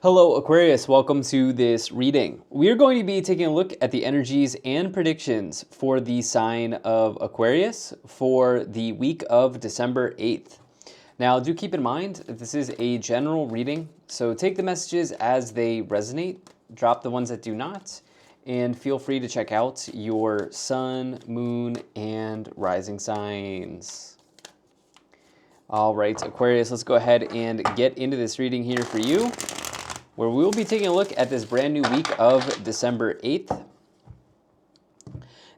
Hello, Aquarius. Welcome to this reading. We are going to be taking a look at the energies and predictions for the sign of Aquarius for the week of December 8th. Now, do keep in mind that this is a general reading, so take the messages as they resonate, drop the ones that do not, and feel free to check out your sun, moon, and rising signs. All right, Aquarius, let's go ahead and get into this reading here for you, where we will be taking a look at this brand new week of December 8th.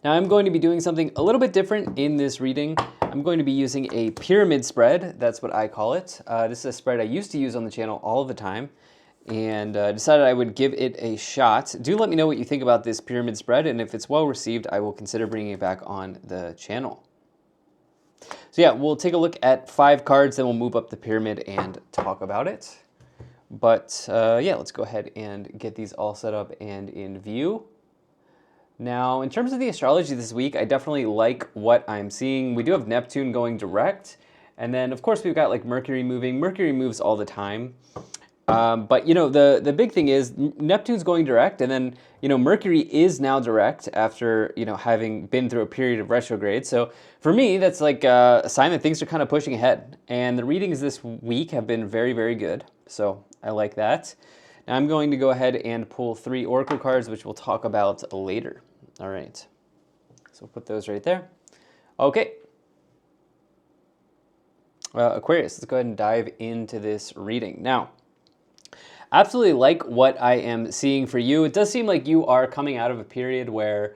Now I'm going to be doing something a little bit different in this reading. I'm going to be using a pyramid spread, that's what I call it. This is a spread I used to use on the channel all the time, and decided I would give it a shot. Do let me know what you think about this pyramid spread, and if it's well received, I will consider bringing it back on the channel. So yeah, we'll take a look at 5 cards, then we'll move up the pyramid and talk about it. But yeah, let's go ahead and get these all set up and in view. Now, in terms of the astrology this week, I definitely like what I'm seeing. We do have Neptune going direct. And then, of course, we've got like Mercury moving. Mercury moves all the time. But, you know, the big thing is Neptune's going direct. And then, you know, Mercury is now direct after, you know, having been through a period of retrograde. So for me, that's like a sign that things are kind of pushing ahead. And the readings this week have been very, very good. So I like that. Now I'm going to go ahead and pull 3 oracle cards, which we'll talk about later. All right. So put those right there. Okay. Aquarius, let's go ahead and dive into this reading. Now, absolutely like what I am seeing for you. It does seem like you are coming out of a period where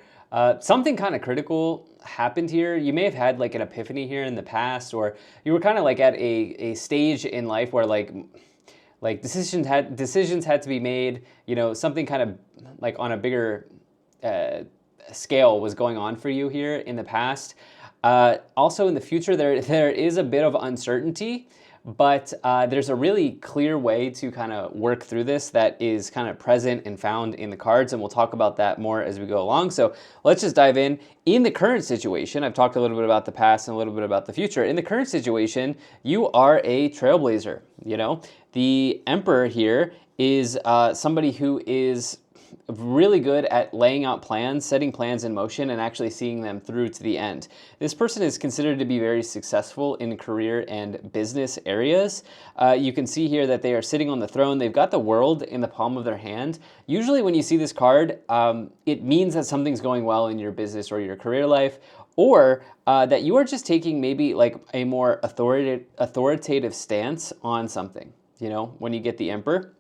something kind of critical happened here. You may have had like an epiphany here in the past, or you were kind of like at a stage in life where like decisions had to be made. You know, something kind of like on a bigger scale was going on for you here in the past. Also in the future, there is a bit of uncertainty, but there's a really clear way to kind of work through this that is kind of present and found in the cards, and we'll talk about that more as we go along. So let's just dive in. In the current situation, I've talked a little bit about the past and a little bit about the future. In the current situation, you are a trailblazer. You know, the Emperor here is somebody who is really good at laying out plans, setting plans in motion, and actually seeing them through to the end. This person is considered to be very successful in career and business areas. You can see here that they are sitting on the throne. They've got the world in the palm of their hand. Usually when you see this card, it means that something's going well in your business or your career life, or that you are just taking maybe like a more authoritative stance on something, you know, when you get the Emperor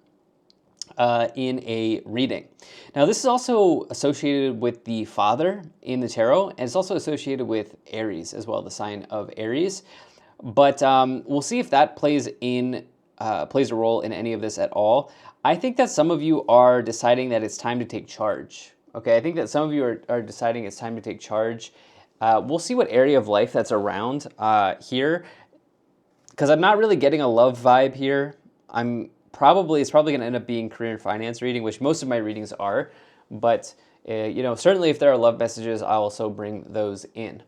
in a reading. Now, this is also associated with the Father in the tarot, and it's also associated with Aries as well, the sign of Aries. But we'll see if that plays a role in any of this at all. I think that some of you are deciding that it's time to take charge. Okay, I think that some of you are deciding it's time to take charge. We'll see what area of life that's around here, because I'm not really getting a love vibe here. It's probably going to end up being career and finance reading, which most of my readings are. But, you know, certainly if there are love messages, I'll also bring those in.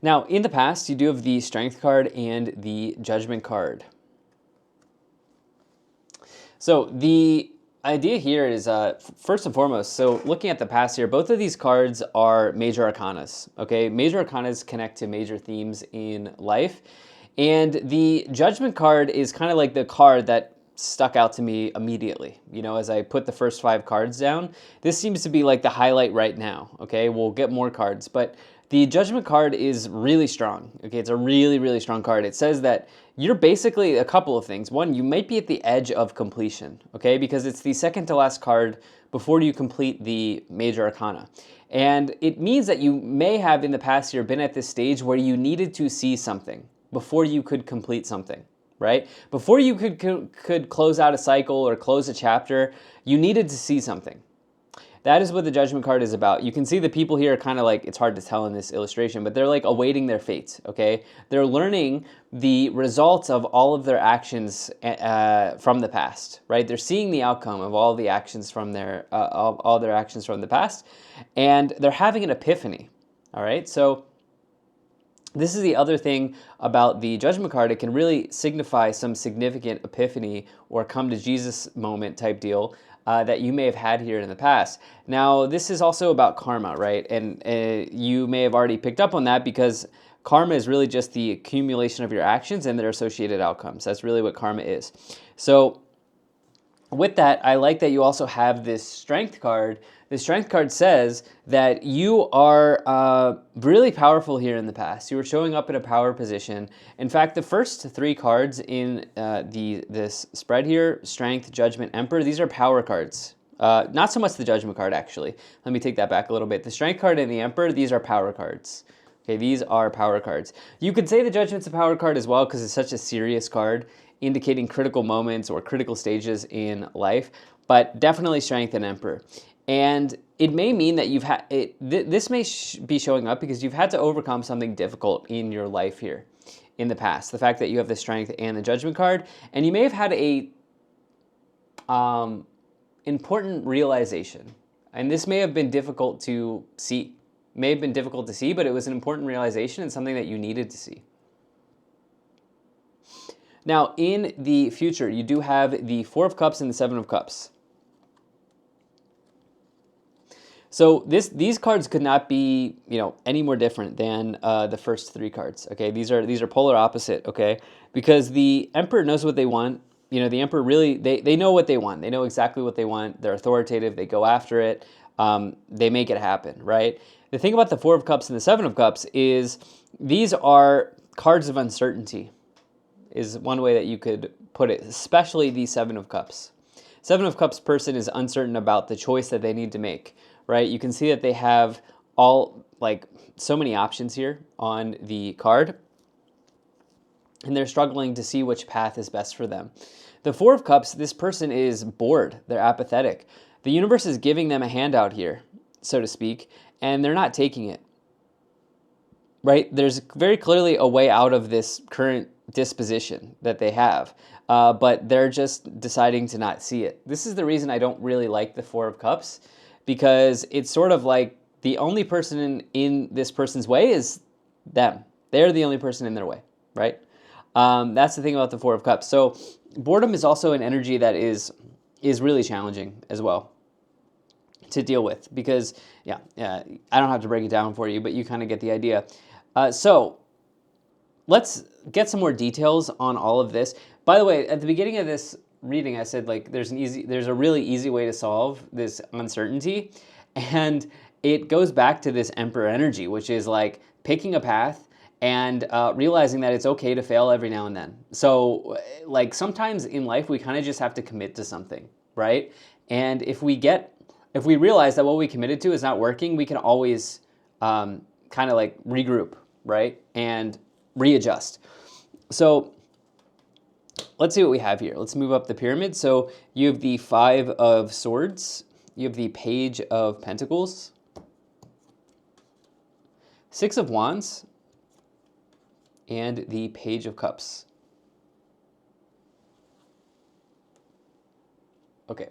Now, in the past, you do have the Strength card and the Judgment card. So the idea here is, first and foremost, so looking at the past here, both of these cards are major arcanas, okay? Major arcanas connect to major themes in life. And the Judgment card is kind of like the card that stuck out to me immediately. You know, as I put the first 5 cards down, this seems to be like the highlight right now, okay? We'll get more cards, but the Judgment card is really strong, okay? It's a really, really strong card. It says that you're basically a couple of things. One, you might be at the edge of completion, okay? Because it's the second to last card before you complete the major arcana. And it means that you may have in the past year been at this stage where you needed to see something before you could complete something, right? Before you could close out a cycle or close a chapter, you needed to see something. That is what the Judgment card is about. You can see the people here are kind of like, it's hard to tell in this illustration, but they're like awaiting their fate, okay? They're learning the results of all of their actions from the past, right? They're seeing the outcome of all the actions from all their actions from the past, and they're having an epiphany, all right? So This is the other thing about the Judgment card. It can really signify some significant epiphany or come to Jesus moment type deal that you may have had here in the past. Now, this is also about karma, right? And you may have already picked up on that because karma is really just the accumulation of your actions and their associated outcomes. That's really what karma is. So with that, I like that you also have this strength card. The strength card says that you are really powerful here in the past. You were showing up in a power position. In fact, the first three cards in this spread here, strength, judgment, emperor, these are power cards. Not so much the judgment card, actually. Let me take that back a little bit. The strength card and the emperor, these are power cards. Okay, these are power cards. You could say the judgment's a power card as well because it's such a serious card, indicating critical moments or critical stages in life, but definitely strength and emperor. And it may mean that you've had it. This may be showing up because you've had to overcome something difficult in your life here in the past. The fact that you have the strength and the judgment card, and you may have had a important realization, and this may have been difficult to see. May have been difficult to see, but it was an important realization and something that you needed to see. Now, in the future, you do have the Four of Cups and the Seven of Cups. So these cards could not be, any more different than the first three cards. Okay, these are polar opposite. Okay, because the Emperor knows what they want. The Emperor really they know what they want. They know exactly what they want. They're authoritative. They go after it. They make it happen. Right. The thing about the Four of Cups and the Seven of Cups is these are cards of uncertainty. Is one way that you could put it, especially the Seven of Cups. Seven of Cups person is uncertain about the choice that they need to make, right? You can see that they have so many options here on the card, and they're struggling to see which path is best for them. The Four of Cups, this person is bored. They're apathetic. The universe is giving them a handout here, so to speak, and they're not taking it, right? There's very clearly a way out of this current disposition that they have, but they're just deciding to not see it. This is the reason I don't really like the Four of Cups, because it's sort of like the only person in this person's way is them. They're the only person in their way, right? That's the thing about the Four of Cups. So boredom is also an energy that is really challenging as well to deal with, because I don't have to break it down for you, but you kind of get the idea. So let's get some more details on all of this. By the way, at the beginning of this reading, I said there's a really easy way to solve this uncertainty, and it goes back to this Emperor energy, which is like picking a path and realizing that it's okay to fail every now and then. So sometimes in life we kind of just have to commit to something, right? And if we realize that what we committed to is not working, we can always kind of regroup, right? And readjust. So let's see what we have here. Let's move up the pyramid. So you have the Five of Swords. You have the Page of Pentacles. Six of Wands. And the Page of Cups. Okay.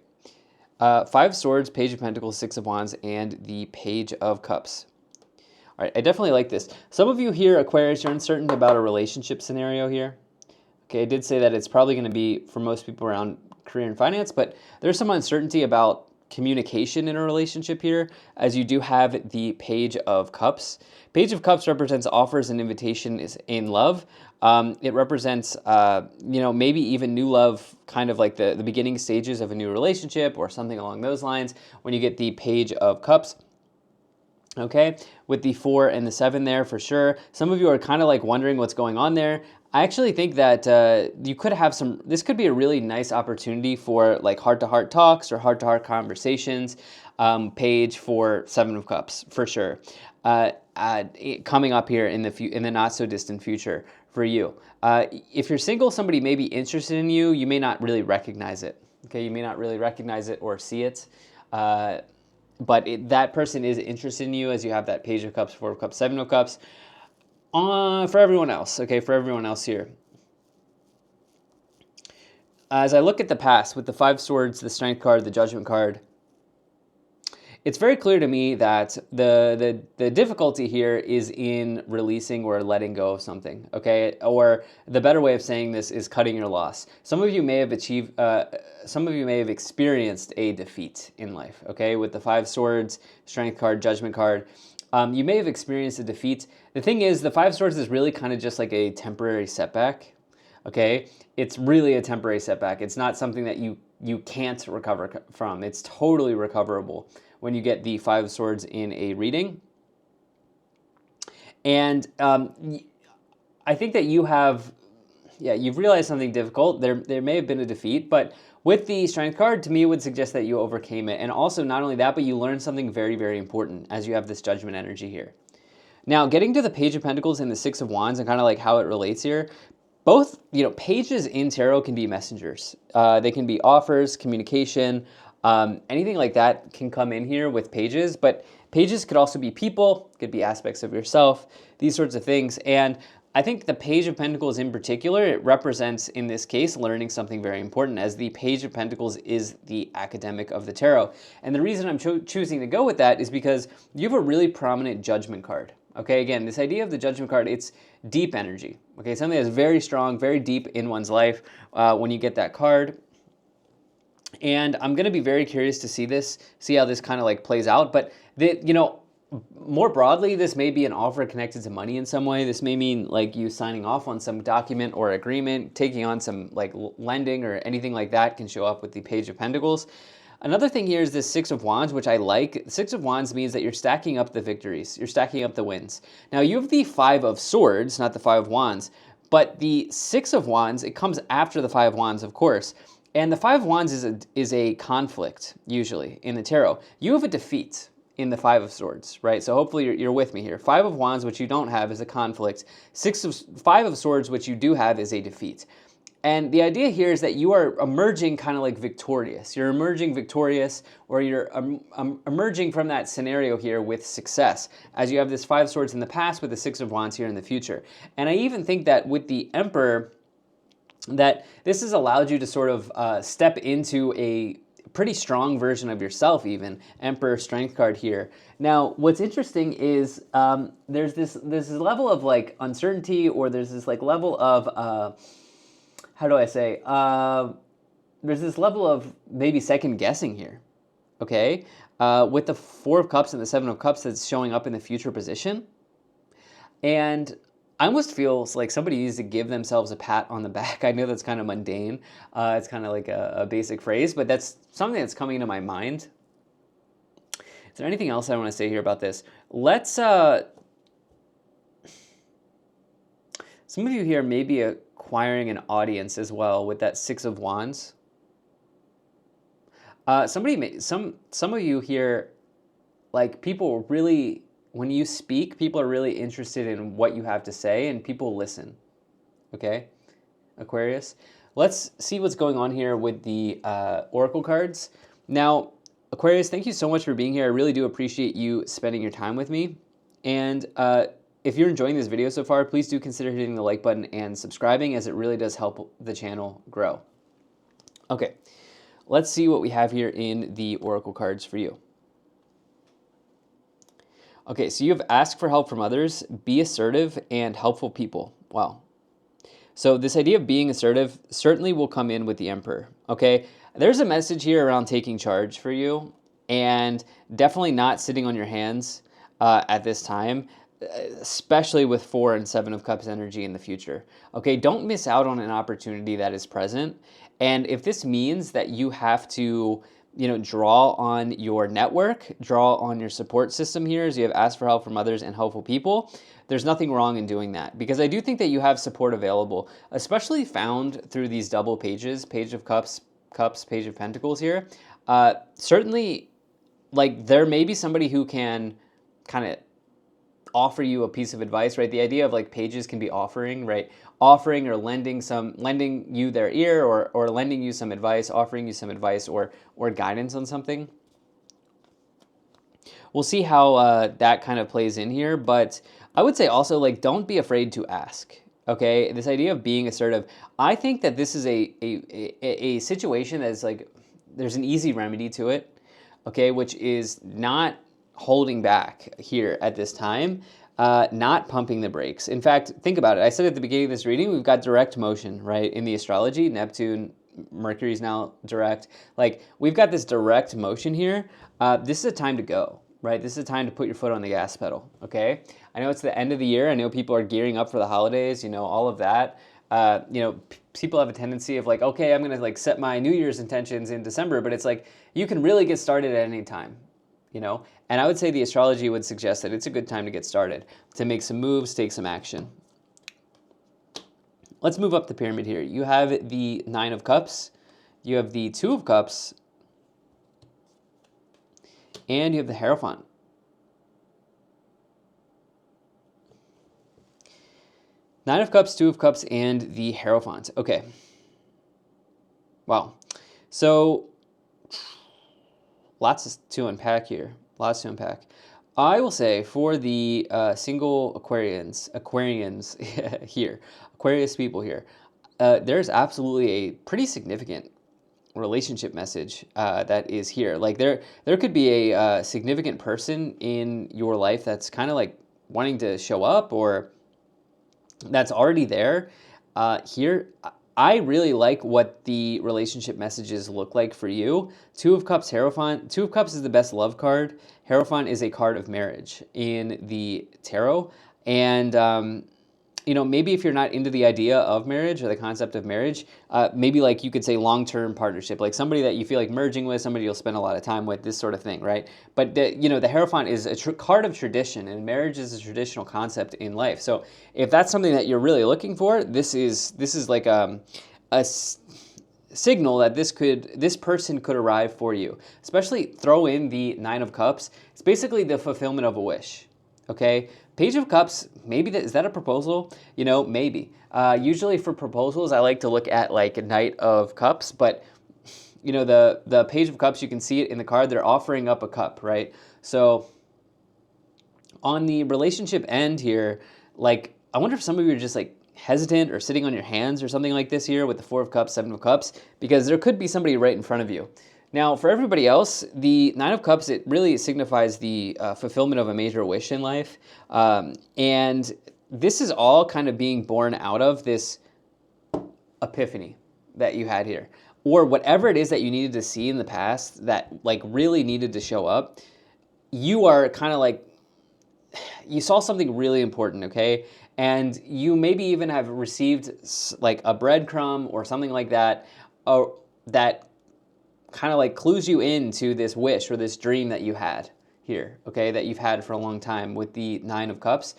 Five Swords, Page of Pentacles, Six of Wands, and the Page of Cups. All right, I definitely like this. Some of you here, Aquarius, you're uncertain about a relationship scenario here. Okay, I did say that it's probably going to be, for most people, around career and finance, but there's some uncertainty about communication in a relationship here, as you do have the Page of Cups. Page of Cups represents offers and invitations in love. It represents, maybe even new love, kind of like the beginning stages of a new relationship or something along those lines when you get the Page of Cups. Okay, with the 4 and the 7 there for sure. Some of you are kind of wondering what's going on there. I actually think that you could have this could be a really nice opportunity for heart-to-heart talks or heart-to-heart conversations. Page for 7 of Cups for sure. Coming up here in the not so distant future for you. If you're single, somebody may be interested in you. You may not really recognize it. Okay, you may not really recognize it or see it. But that person is interested in you, as you have that Page of Cups, 4 of Cups, 7 of Cups. For everyone else, okay, for everyone else here. As I look at the past with the 5 Swords, the Strength card, the Judgment card, it's very clear to me that the difficulty here is in releasing or letting go of something, okay? Or the better way of saying this is cutting your loss. Some of you may have some of you may have experienced a defeat in life, okay? With the 5 Swords, Strength card, Judgment card, you may have experienced a defeat. The thing is, the 5 Swords is really kind of just like a temporary setback, okay? It's really a temporary setback. It's not something that you can't recover from. It's totally recoverable when you get the 5 Swords in a reading. And I think that you've realized something difficult. There may have been a defeat, but with the Strength card, to me, it would suggest that you overcame it. And also, not only that, but you learned something very, very important as you have this Judgment energy here. Now, getting to the Page of Pentacles and the 6 of Wands and kind of like how it relates here, both, pages in tarot can be messengers. They can be offers, communication, anything like that can come in here with pages, but pages could also be people, could be aspects of yourself, these sorts of things. And I think the Page of Pentacles in particular, it represents, in this case, learning something very important, as the Page of Pentacles is the academic of the tarot. And the reason I'm choosing to go with that is because you have a really prominent Judgment card. Okay, again, this idea of the Judgment card, it's deep energy. Okay, something that's very strong, very deep in one's life when you get that card. And I'm going to be very curious to see how this kind of like plays out. But more broadly, this may be an offer connected to money in some way. This may mean like you signing off on some document or agreement, taking on some like lending or anything like that can show up with the Page of Pentacles. Another thing here is this 6 of Wands, which I like. 6 of Wands means that you're stacking up the victories. You're stacking up the wins. Now, you have the 5 of Swords, not the 5 of Wands, but the 6 of Wands, it comes after the 5 of Wands, of course. And the 5 of Wands is a conflict, usually, in the tarot. You have a defeat in the 5 of Swords, right? So hopefully you're with me here. 5 of Wands, which you don't have, is a conflict. 5 of Swords, which you do have, is a defeat. And the idea here is that you are emerging kind of like victorious. You're emerging victorious, or you're emerging from that scenario here with success, as you have this 5 Swords in the past with the 6 of Wands here in the future. And I even think that with the Emperor, that this has allowed you to sort of step into a pretty strong version of yourself even. Emperor, Strength card here. Now, what's interesting is there's this level of like uncertainty, or there's this like level of... how do I say, there's this level of maybe second guessing here, okay? With the 4 of Cups and the 7 of Cups that's showing up in the future position. And I almost feel like somebody needs to give themselves a pat on the back. I know that's kind of mundane. It's kind of like a basic phrase, but that's something that's coming to my mind. Is there anything else I want to say here about this? Let's, some of you here may be acquiring an audience as well with that 6 of Wands. Some of you here, like, people really, when you speak, people are really interested in what you have to say, and people listen. Okay, Aquarius. Let's see what's going on here with the Oracle cards. Now, Aquarius, thank you so much for being here. I really do appreciate you spending your time with me. And if you're enjoying this video so far, please do consider hitting the like button and subscribing, as it really does help the channel grow. Okay, let's see what we have here in the Oracle cards for you. Okay, so you have asked for help from others, be assertive, and helpful people. Wow. So this idea of being assertive certainly will come in with the Emperor, okay? There's a message here around taking charge for you, and definitely not sitting on your hands at this time, especially with 4 and 7 of Cups energy in the future. Okay, don't miss out on an opportunity that is present. And if this means that you have to, draw on your network, draw on your support system here, as you have asked for help from others and helpful people, there's nothing wrong in doing that, because I do think that you have support available, especially found through these double pages, Page of Cups, Page of Pentacles here. Certainly, like, there may be somebody who can kind of offer you a piece of advice, right? The idea of like pages can be offering, right? Offering or lending you their ear, or lending you some advice, offering you some advice or guidance on something. We'll see how that kind of plays in here, but I would say also, like, don't be afraid to ask. Okay, this idea of being assertive, I think that this is a situation that's like, there's an easy remedy to it. okay, which is not holding back here at this time, not pumping the brakes. In fact, think about it. I said at the beginning of this reading, we've got direct motion, right? In the astrology, Neptune, Mercury's now direct. Like, we've got this direct motion here. This is a time to go, right? This is a time to put your foot on the gas pedal, okay? I know it's the end of the year. I know people are gearing up for the holidays, all of that. People have a tendency of like, okay, I'm going to like set my New Year's intentions in December, but it's like, you can really get started at any time, And I would say the astrology would suggest that it's a good time to get started, to make some moves, take some action. Let's move up the pyramid here. You have the Nine of Cups, you have the Two of Cups, and you have the Hierophant. Nine of Cups, Two of Cups, and the Hierophant. Okay. Wow. So, lots to unpack here. Lots to unpack. I will say for the single Aquarians here, Aquarius people here, there's absolutely a pretty significant relationship message that is here. Like there could be a significant person in your life that's kind of like wanting to show up, or that's already there. Here, I really like what the relationship messages look like for you. Two of Cups, Hierophant. Two of Cups is the best love card. Hierophant is a card of marriage in the tarot. And, maybe if you're not into the idea of marriage or the concept of marriage, maybe like you could say long-term partnership, like somebody that you feel like merging with, somebody you'll spend a lot of time with, this sort of thing, right? But, the Hierophant is a card of tradition, and marriage is a traditional concept in life. So if that's something that you're really looking for, this is like a signal that this person could arrive for you. Especially throw in the Nine of Cups. It's basically the fulfillment of a wish. Okay, Page of Cups, maybe is that a proposal? Maybe. Usually for proposals, I like to look at like a Knight of Cups, but the Page of Cups, you can see it in the card. They're offering up a cup, right? So on the relationship end here, like I wonder if some of you are just like hesitant or sitting on your hands or something like this here with the Four of Cups, Seven of Cups, because there could be somebody right in front of you. Now, for everybody else, the Nine of Cups, it really signifies the fulfillment of a major wish in life. And this is all kind of being born out of this epiphany that you had here. Or whatever it is that you needed to see in the past that like really needed to show up. You are kind of like, you saw something really important, okay? And you maybe even have received like a breadcrumb or something like that, that kind of like clues you into this wish or this dream that you had here, okay, that you've had for a long time with the Nine of Cups.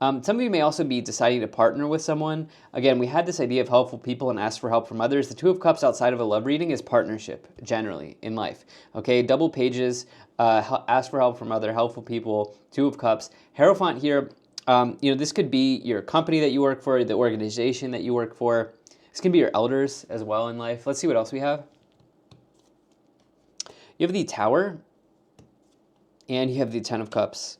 Some of you may also be deciding to partner with someone. Again, we had this idea of helpful people and ask for help from others. The Two of Cups outside of a love reading is partnership, generally, in life. Okay, double pages, ask for help from other helpful people, Two of Cups. Hierophant here, this could be your company that you work for, the organization that you work for. This can be your elders as well in life. Let's see what else we have. You have the Tower, and you have the Ten of Cups.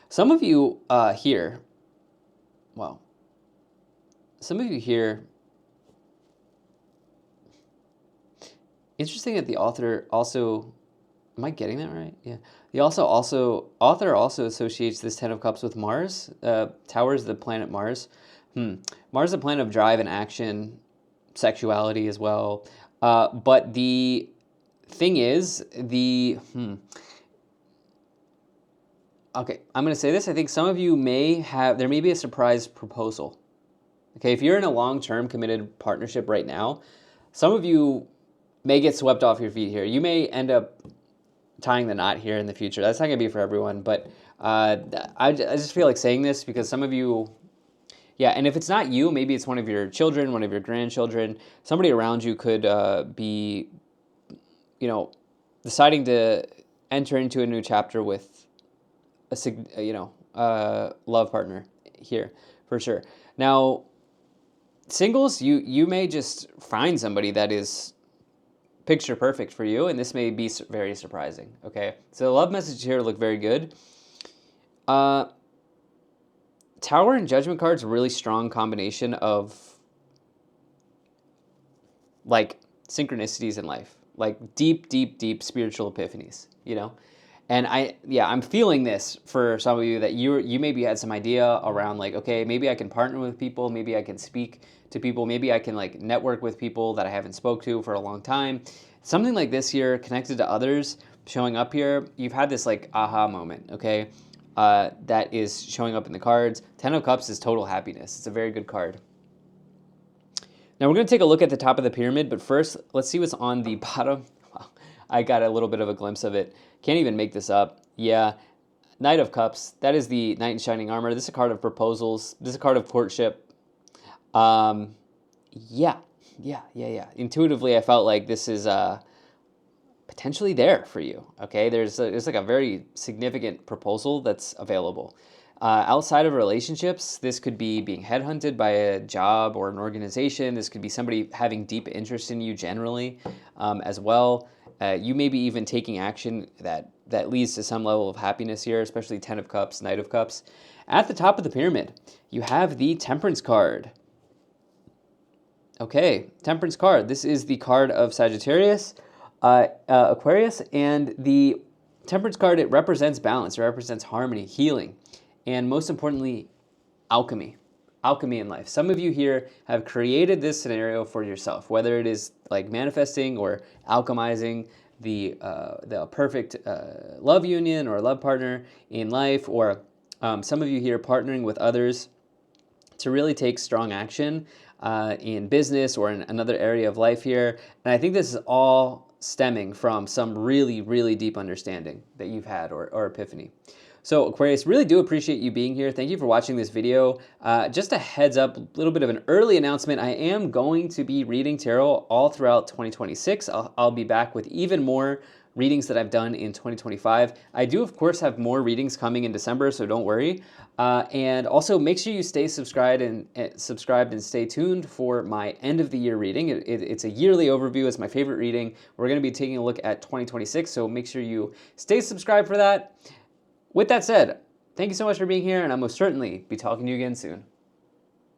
Some of you here, well, some of you here, interesting that the author also, am I getting that right? Yeah. The author also associates this Ten of Cups with Mars. Tower is the planet Mars. Mars is the planet of drive and action, sexuality as well. But the thing is, okay, I'm going to say this. I think some of you there may be a surprise proposal. Okay, if you're in a long-term committed partnership right now, some of you may get swept off your feet here. You may end up tying the knot here in the future. That's not going to be for everyone, but I just feel like saying this because some of you, yeah, and if it's not you, maybe it's one of your children, one of your grandchildren, somebody around you could be, deciding to enter into a new chapter with a love partner here for sure. Now, singles, you may just find somebody that is picture perfect for you, and this may be very surprising. Okay, so the love message here look very good. Tower and Judgment cards, a really strong combination of like synchronicities in life, like deep, deep, deep spiritual epiphanies, you know? And I'm feeling this for some of you, that you maybe had some idea around like, okay, maybe I can partner with people, maybe I can speak to people, maybe I can like network with people that I haven't spoke to for a long time. Something like this here, connected to others, showing up here. You've had this like aha moment, okay? That is showing up in the cards. Ten of Cups is total happiness. It's a very good card. Now we're going to take a look at the top of the pyramid, but first, let's see what's on the bottom. Wow, I got a little bit of a glimpse of it. Can't even make this up. Yeah, Knight of Cups. That is the Knight in Shining Armor. This is a card of proposals. This is a card of courtship. Yeah. Intuitively, I felt like this is potentially there for you. Okay, there's like a very significant proposal that's available. Outside of relationships, this could be being headhunted by a job or an organization. This could be somebody having deep interest in you generally, as well. You may be even taking action that leads to some level of happiness here, especially Ten of Cups, Knight of Cups. At the top of the pyramid, you have the Temperance card. Okay, Temperance card. This is the card of Sagittarius, Aquarius, and the Temperance card, it represents balance, it represents harmony, healing, and most importantly, alchemy. Alchemy in life. Some of you here have created this scenario for yourself, whether it is like manifesting or alchemizing the perfect love union or love partner in life, or some of you here partnering with others to really take strong action in business or in another area of life here. And I think this is all stemming from some really, really deep understanding that you've had, or epiphany. So Aquarius, really do appreciate you being here. Thank you for watching this video. Just a heads up, a little bit of an early announcement. I am going to be reading tarot all throughout 2026. I'll be back with even more readings that I've done in 2025. I do, of course, have more readings coming in December, so don't worry. And also make sure you stay subscribed and stay tuned for my end of the year reading. It's a yearly overview. It's my favorite reading. We're going to be taking a look at 2026, so make sure you stay subscribed for that. With that said, thank you so much for being here, and I'll most certainly be talking to you again soon.